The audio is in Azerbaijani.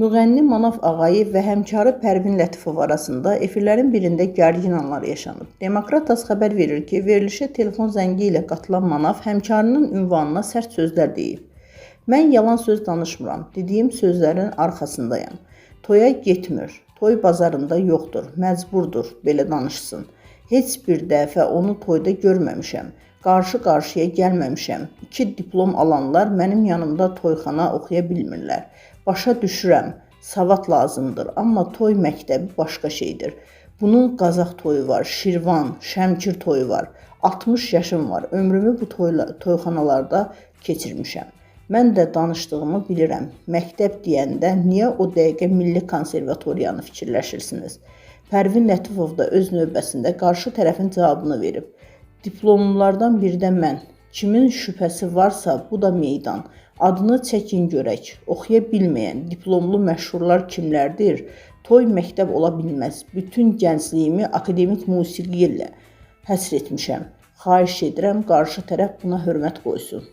Müğənni Manav Ağayev və həmkarı Pərvin Lətifov arasında efirlərin birində gərgin anlar yaşanıb. Demokrat AS xəbər verir ki, verilişə telefon zəngi ilə qatılan Manav həmkarının ünvanına sərt sözlər deyib. Mən yalan söz danışmıram, dediyim sözlərin arxasındayam. Toya getmir, toy bazarında yoxdur, məcburdur belə danışsın. Heç bir dəfə onu toyda görməmişəm, qarşı-qarşıya gəlməmişəm. 2 diplom alanlar mənim yanımda toyxana oxuya bilmirlər. Başa düşürəm, savad lazımdır, amma toy məktəbi başqa şeydir. Bunun Qazaq toyu var, Şirvan, Şəmkir toyu var. 60 yaşım var, ömrümü bu toyxanalarda keçirmişəm. Mən də danışdığımı bilirəm. Məktəb deyəndə niyə o dəqiqə Milli Konservatoriyanı fikirləşirsiniz? Pərvin Lətifov da öz növbəsində qarşı tərəfin cavabını verib. Diplomlulardan biri də mən. Kimin şübhəsi varsa bu da meydan. Adını çəkin görək. Oxuya bilməyən diplomlu məşhurlar kimlərdir? Toy məktəb ola bilməz. Bütün gəncliyimi akademik musiqi ilə həsr etmişəm. Xahiş edirəm qarşı tərəf buna hörmət qoysun.